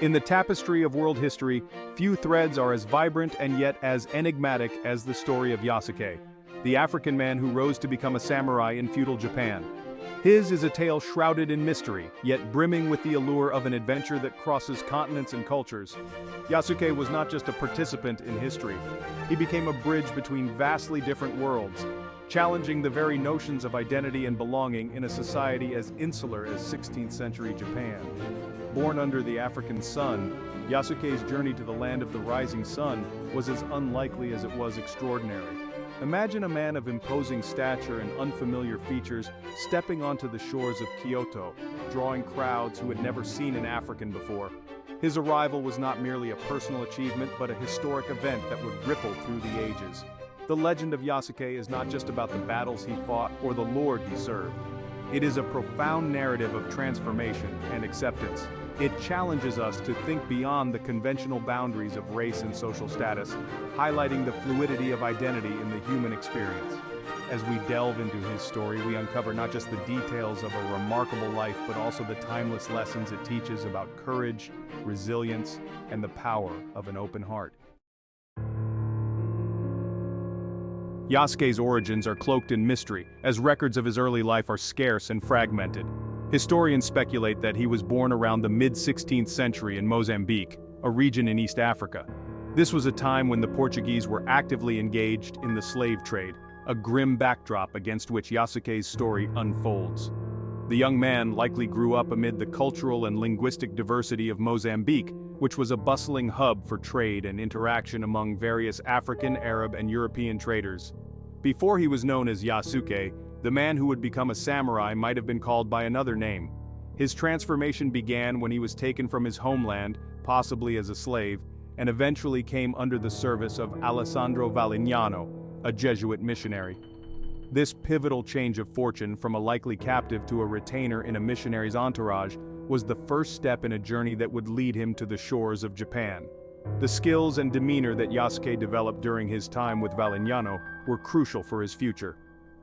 In the tapestry of world history, few threads are as vibrant and yet as enigmatic as the story of Yasuke, the African man who rose to become a samurai in feudal Japan. His is a tale shrouded in mystery, yet brimming with the allure of an adventure that crosses continents and cultures. Yasuke was not just a participant in history, he became a bridge between vastly different worlds, challenging the very notions of identity and belonging in a society as insular as 16th century Japan. Born under the African sun, Yasuke's journey to the land of the rising sun was as unlikely as it was extraordinary. Imagine a man of imposing stature and unfamiliar features stepping onto the shores of Kyoto, drawing crowds who had never seen an African before. His arrival was not merely a personal achievement but a historic event that would ripple through the ages. The legend of Yasuke is not just about the battles he fought or the lord he served. It is a profound narrative of transformation and acceptance. It challenges us to think beyond the conventional boundaries of race and social status, highlighting the fluidity of identity in the human experience. As we delve into his story, we uncover not just the details of a remarkable life, but also the timeless lessons it teaches about courage, resilience, and the power of an open heart. Yasuke's origins are cloaked in mystery, as records of his early life are scarce and fragmented. Historians speculate that he was born around the mid-16th century in Mozambique, a region in East Africa. This was a time when the Portuguese were actively engaged in the slave trade, a grim backdrop against which Yasuke's story unfolds. The young man likely grew up amid the cultural and linguistic diversity of Mozambique, which was a bustling hub for trade and interaction among various African, Arab, and European traders. Before he was known as Yasuke, the man who would become a samurai might have been called by another name. His transformation began when he was taken from his homeland, possibly as a slave, and eventually came under the service of Alessandro Valignano, a Jesuit missionary. This pivotal change of fortune from a likely captive to a retainer in a missionary's entourage was the first step in a journey that would lead him to the shores of Japan. The skills and demeanor that Yasuke developed during his time with Valignano were crucial for his future.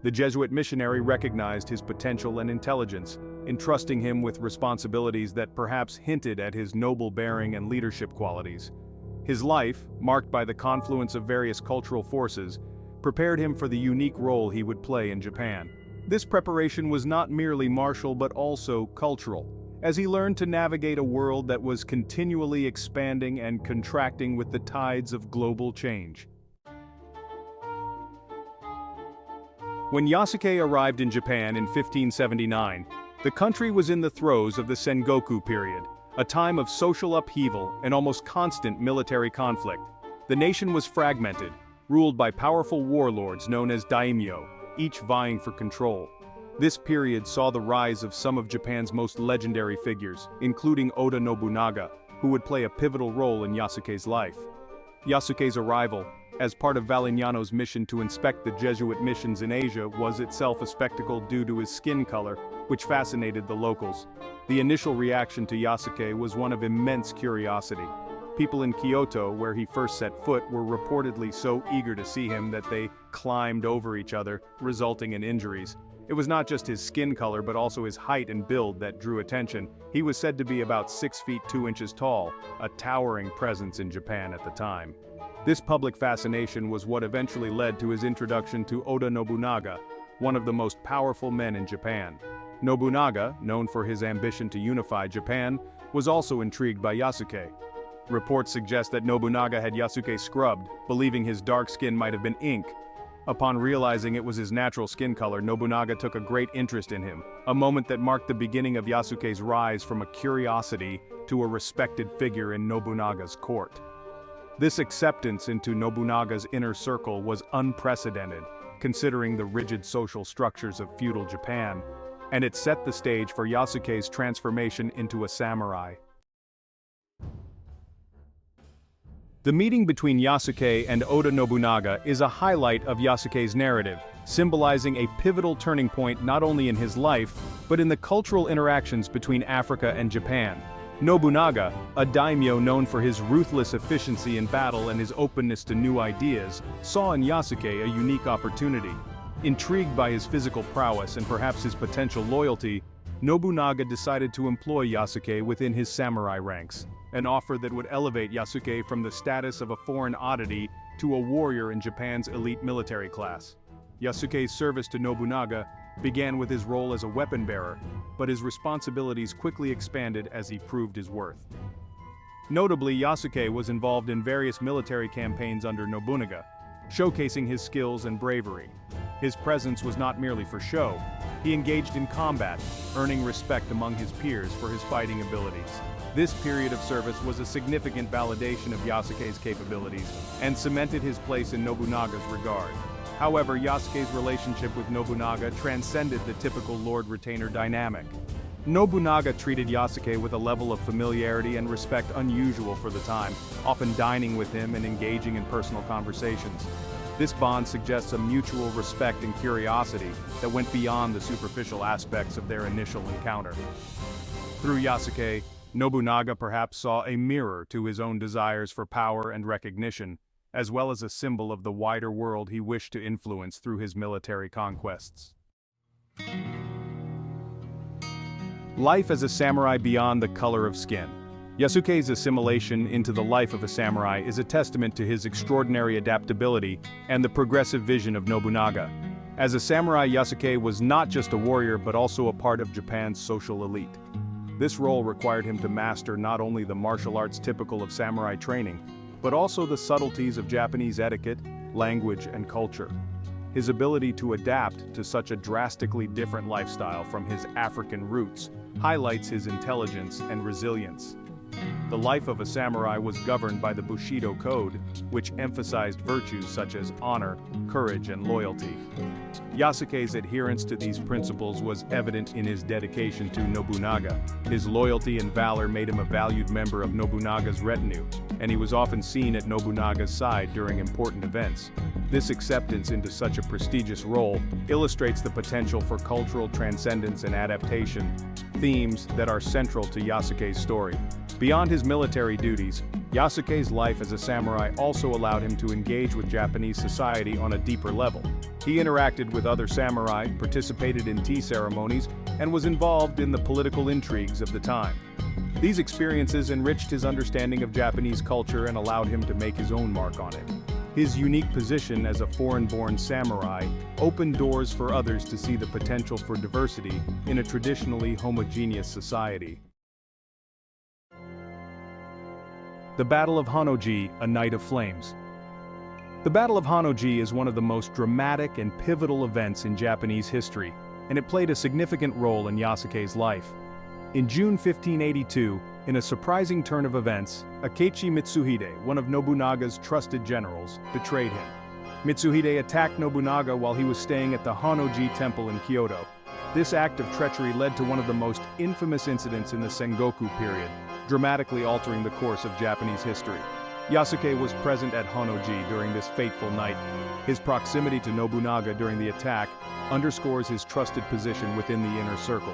The Jesuit missionary recognized his potential and intelligence, entrusting him with responsibilities that perhaps hinted at his noble bearing and leadership qualities. His life, marked by the confluence of various cultural forces, prepared him for the unique role he would play in Japan. This preparation was not merely martial but also cultural, as he learned to navigate a world that was continually expanding and contracting with the tides of global change. When Yasuke arrived in Japan in 1579, the country was in the throes of the Sengoku period, a time of social upheaval and almost constant military conflict. The nation was fragmented, ruled by powerful warlords known as daimyo, each vying for control. This period saw the rise of some of Japan's most legendary figures, including Oda Nobunaga, who would play a pivotal role in Yasuke's life. Yasuke's arrival, as part of Valignano's mission to inspect the Jesuit missions in Asia, was itself a spectacle due to his skin color, which fascinated the locals. The initial reaction to Yasuke was one of immense curiosity. People in Kyoto, where he first set foot, were reportedly so eager to see him that they climbed over each other, resulting in injuries. It was not just his skin color but also his height and build that drew attention. He was said to be about 6 feet 2 inches tall, a towering presence in Japan at the time. This public fascination was what eventually led to his introduction to Oda Nobunaga, one of the most powerful men in Japan. Nobunaga, known for his ambition to unify Japan, was also intrigued by Yasuke. Reports suggest that Nobunaga had Yasuke scrubbed, believing his dark skin might have been ink. Upon realizing it was his natural skin color, Nobunaga took a great interest in him, a moment that marked the beginning of Yasuke's rise from a curiosity to a respected figure in Nobunaga's court. This acceptance into Nobunaga's inner circle was unprecedented, considering the rigid social structures of feudal Japan, and it set the stage for Yasuke's transformation into a samurai. The meeting between Yasuke and Oda Nobunaga is a highlight of Yasuke's narrative, symbolizing a pivotal turning point not only in his life, but in the cultural interactions between Africa and Japan. Nobunaga, a daimyo known for his ruthless efficiency in battle and his openness to new ideas, saw in Yasuke a unique opportunity. Intrigued by his physical prowess and perhaps his potential loyalty, Nobunaga decided to employ Yasuke within his samurai ranks, an offer that would elevate Yasuke from the status of a foreign oddity to a warrior in Japan's elite military class. Yasuke's service to Nobunaga began with his role as a weapon bearer, but his responsibilities quickly expanded as he proved his worth. Notably, Yasuke was involved in various military campaigns under Nobunaga, showcasing his skills and bravery. His presence was not merely for show. He engaged in combat, earning respect among his peers for his fighting abilities. This period of service was a significant validation of Yasuke's capabilities and cemented his place in Nobunaga's regard. However, Yasuke's relationship with Nobunaga transcended the typical lord-retainer dynamic. Nobunaga treated Yasuke with a level of familiarity and respect unusual for the time, often dining with him and engaging in personal conversations. This bond suggests a mutual respect and curiosity that went beyond the superficial aspects of their initial encounter. Through Yasuke, Nobunaga perhaps saw a mirror to his own desires for power and recognition, as well as a symbol of the wider world he wished to influence through his military conquests. Life as a samurai beyond the color of skin. Yasuke's assimilation into the life of a samurai is a testament to his extraordinary adaptability and the progressive vision of Nobunaga. As a samurai, Yasuke was not just a warrior but also a part of Japan's social elite. This role required him to master not only the martial arts typical of samurai training, but also the subtleties of Japanese etiquette, language, and culture. His ability to adapt to such a drastically different lifestyle from his African roots highlights his intelligence and resilience. The life of a samurai was governed by the Bushido Code, which emphasized virtues such as honor, courage, and loyalty. Yasuke's adherence to these principles was evident in his dedication to Nobunaga. His loyalty and valor made him a valued member of Nobunaga's retinue, and he was often seen at Nobunaga's side during important events. This acceptance into such a prestigious role illustrates the potential for cultural transcendence and adaptation, themes that are central to Yasuke's story. Beyond his military duties, Yasuke's life as a samurai also allowed him to engage with Japanese society on a deeper level. He interacted with other samurai, participated in tea ceremonies, and was involved in the political intrigues of the time. These experiences enriched his understanding of Japanese culture and allowed him to make his own mark on it. His unique position as a foreign-born samurai opened doors for others to see the potential for diversity in a traditionally homogeneous society. The Battle of Honnoji, a Night of Flames. The Battle of Honnoji is one of the most dramatic and pivotal events in Japanese history, and it played a significant role in Yasuke's life. In June 1582, in a surprising turn of events, Akechi Mitsuhide, one of Nobunaga's trusted generals, betrayed him. Mitsuhide attacked Nobunaga while he was staying at the Honnoji Temple in Kyoto. This act of treachery led to one of the most infamous incidents in the Sengoku period, dramatically altering the course of Japanese history. Yasuke was present at Honnoji during this fateful night. His proximity to Nobunaga during the attack underscores his trusted position within the inner circle.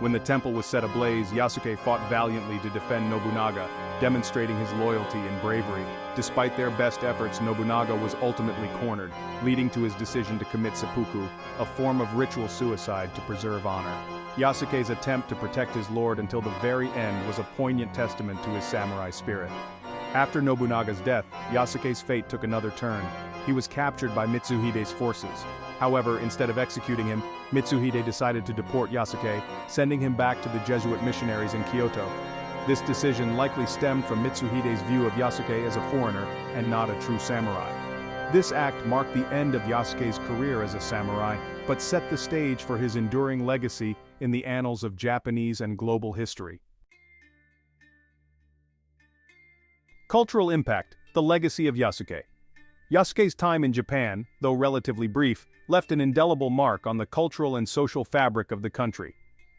When the temple was set ablaze, Yasuke fought valiantly to defend Nobunaga, demonstrating his loyalty and bravery. Despite their best efforts, Nobunaga was ultimately cornered, leading to his decision to commit seppuku, a form of ritual suicide to preserve honor. Yasuke's attempt to protect his lord until the very end was a poignant testament to his samurai spirit. After Nobunaga's death, Yasuke's fate took another turn. He was captured by Mitsuhide's forces. However, instead of executing him, Mitsuhide decided to deport Yasuke, sending him back to the Jesuit missionaries in Kyoto. This decision likely stemmed from Mitsuhide's view of Yasuke as a foreigner and not a true samurai. This act marked the end of Yasuke's career as a samurai, but set the stage for his enduring legacy in the annals of Japanese and global history. Cultural impact: the legacy of Yasuke. Yasuke's time in Japan, though relatively brief, left an indelible mark on the cultural and social fabric of the country.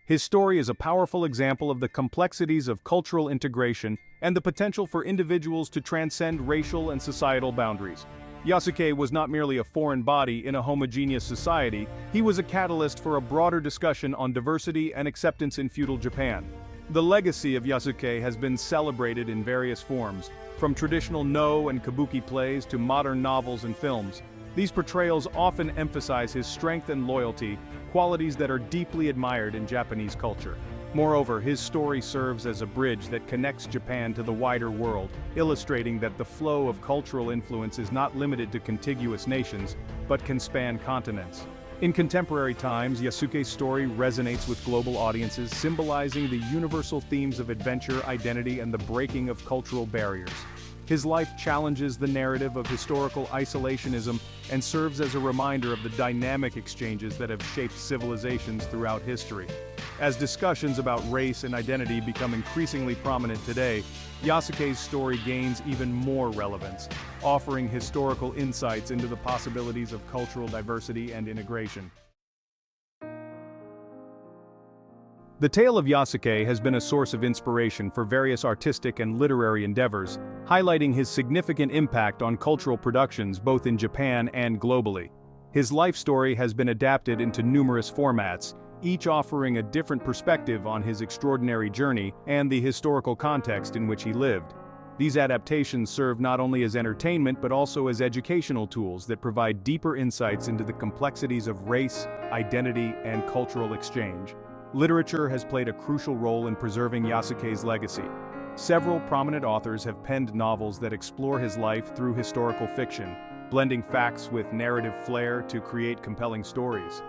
His story is a powerful example of the complexities of cultural integration and the potential for individuals to transcend racial and societal boundaries. Yasuke was not merely a foreign body in a homogeneous society, he was a catalyst for a broader discussion on diversity and acceptance in feudal Japan. The legacy of Yasuke has been celebrated in various forms, from traditional no and kabuki plays to modern novels and films. These portrayals often emphasize his strength and loyalty, qualities that are deeply admired in Japanese culture. Moreover, his story serves as a bridge that connects Japan to the wider world, illustrating that the flow of cultural influence is not limited to contiguous nations, but can span continents. In contemporary times, Yasuke's story resonates with global audiences, symbolizing the universal themes of adventure, identity, and the breaking of cultural barriers. His life challenges the narrative of historical isolationism and serves as a reminder of the dynamic exchanges that have shaped civilizations throughout history. As discussions about race and identity become increasingly prominent today, Yasuke's story gains even more relevance, offering historical insights into the possibilities of cultural diversity and integration. The tale of Yasuke has been a source of inspiration for various artistic and literary endeavors, highlighting his significant impact on cultural productions both in Japan and globally. His life story has been adapted into numerous formats, each offering a different perspective on his extraordinary journey and the historical context in which he lived. These adaptations serve not only as entertainment but also as educational tools that provide deeper insights into the complexities of race, identity, and cultural exchange. Literature has played a crucial role in preserving Yasuke's legacy. Several prominent authors have penned novels that explore his life through historical fiction, blending facts with narrative flair to create compelling stories.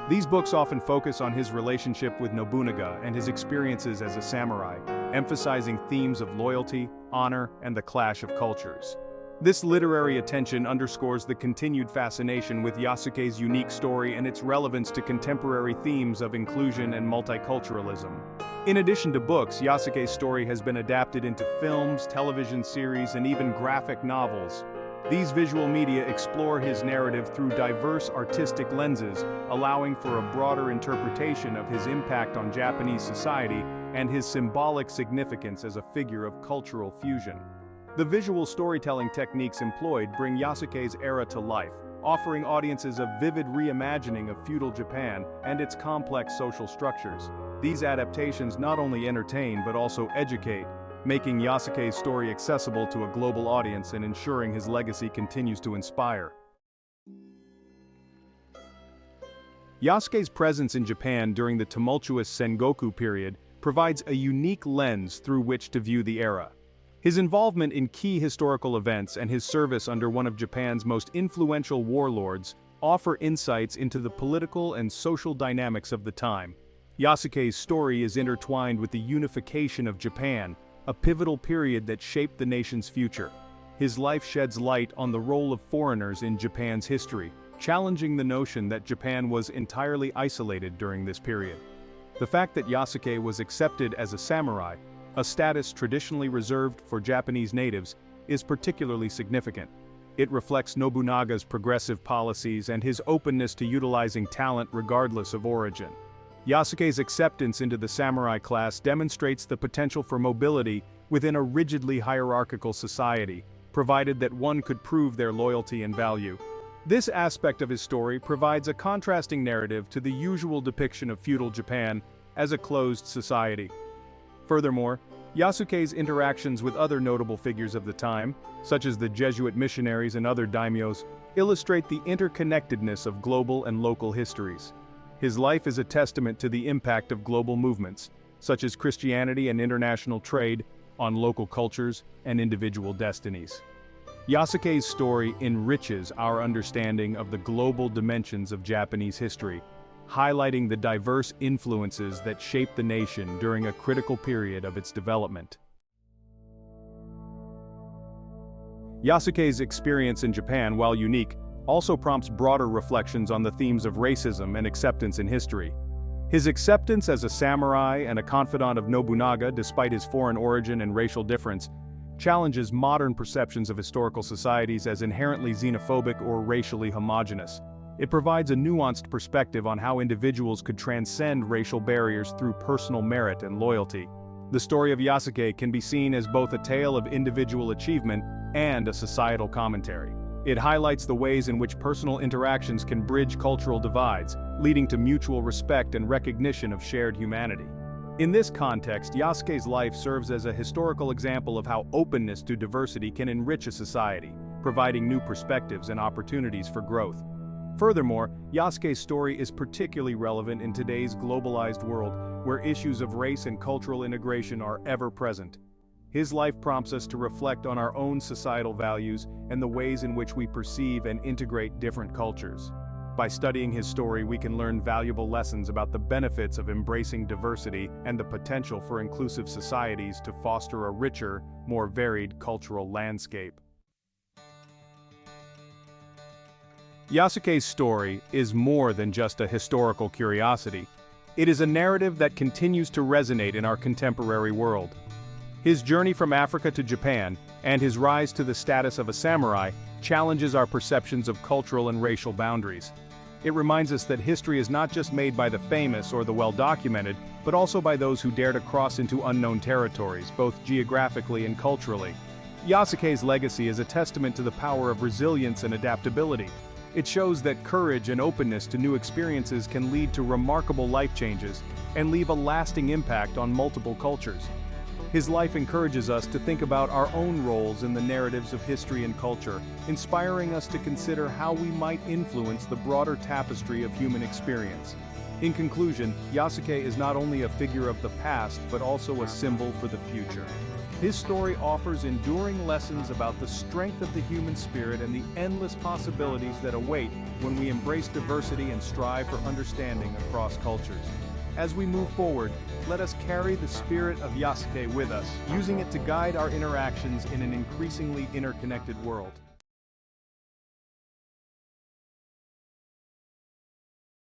These books often focus on his relationship with Nobunaga and his experiences as a samurai, emphasizing themes of loyalty, honor, and the clash of cultures. This literary attention underscores the continued fascination with Yasuke's unique story and its relevance to contemporary themes of inclusion and multiculturalism. In addition to books, Yasuke's story has been adapted into films, television series, and even graphic novels. These visual media explore his narrative through diverse artistic lenses, allowing for a broader interpretation of his impact on Japanese society and his symbolic significance as a figure of cultural fusion. The visual storytelling techniques employed bring Yasuke's era to life, offering audiences a vivid reimagining of feudal Japan and its complex social structures. These adaptations not only entertain but also educate, making Yasuke's story accessible to a global audience and ensuring his legacy continues to inspire. Yasuke's presence in Japan during the tumultuous Sengoku period provides a unique lens through which to view the era. His involvement in key historical events and his service under one of Japan's most influential warlords offer insights into the political and social dynamics of the time. Yasuke's story is intertwined with the unification of Japan, a pivotal period that shaped the nation's future. His life sheds light on the role of foreigners in Japan's history, challenging the notion that Japan was entirely isolated during this period. The fact that Yasuke was accepted as a samurai, a status traditionally reserved for Japanese natives, is particularly significant. It reflects Nobunaga's progressive policies and his openness to utilizing talent regardless of origin. Yasuke's acceptance into the samurai class demonstrates the potential for mobility within a rigidly hierarchical society, provided that one could prove their loyalty and value. This aspect of his story provides a contrasting narrative to the usual depiction of feudal Japan as a closed society. Furthermore, Yasuke's interactions with other notable figures of the time, such as the Jesuit missionaries and other daimyos, illustrate the interconnectedness of global and local histories. His life is a testament to the impact of global movements, such as Christianity and international trade, on local cultures and individual destinies. Yasuke's story enriches our understanding of the global dimensions of Japanese history, highlighting the diverse influences that shaped the nation during a critical period of its development. Yasuke's experience in Japan, while unique, also prompts broader reflections on the themes of racism and acceptance in history. His acceptance as a samurai and a confidant of Nobunaga despite his foreign origin and racial difference challenges modern perceptions of historical societies as inherently xenophobic or racially homogeneous. It provides a nuanced perspective on how individuals could transcend racial barriers through personal merit and loyalty. The story of Yasuke can be seen as both a tale of individual achievement and a societal commentary. It highlights the ways in which personal interactions can bridge cultural divides, leading to mutual respect and recognition of shared humanity. In this context, Yasuke's life serves as a historical example of how openness to diversity can enrich a society, providing new perspectives and opportunities for growth. Furthermore, Yasuke's story is particularly relevant in today's globalized world, where issues of race and cultural integration are ever present. His life prompts us to reflect on our own societal values and the ways in which we perceive and integrate different cultures. By studying his story, we can learn valuable lessons about the benefits of embracing diversity and the potential for inclusive societies to foster a richer, more varied cultural landscape. Yasuke's story is more than just a historical curiosity. It is a narrative that continues to resonate in our contemporary world. His journey from Africa to Japan, and his rise to the status of a samurai, challenges our perceptions of cultural and racial boundaries. It reminds us that history is not just made by the famous or the well-documented, but also by those who dare to cross into unknown territories, both geographically and culturally. Yasuke's legacy is a testament to the power of resilience and adaptability. It shows that courage and openness to new experiences can lead to remarkable life changes and leave a lasting impact on multiple cultures. His life encourages us to think about our own roles in the narratives of history and culture, inspiring us to consider how we might influence the broader tapestry of human experience. In conclusion, Yasuke is not only a figure of the past, but also a symbol for the future. His story offers enduring lessons about the strength of the human spirit and the endless possibilities that await when we embrace diversity and strive for understanding across cultures. As we move forward, let us carry the spirit of Yasuke with us, using it to guide our interactions in an increasingly interconnected world.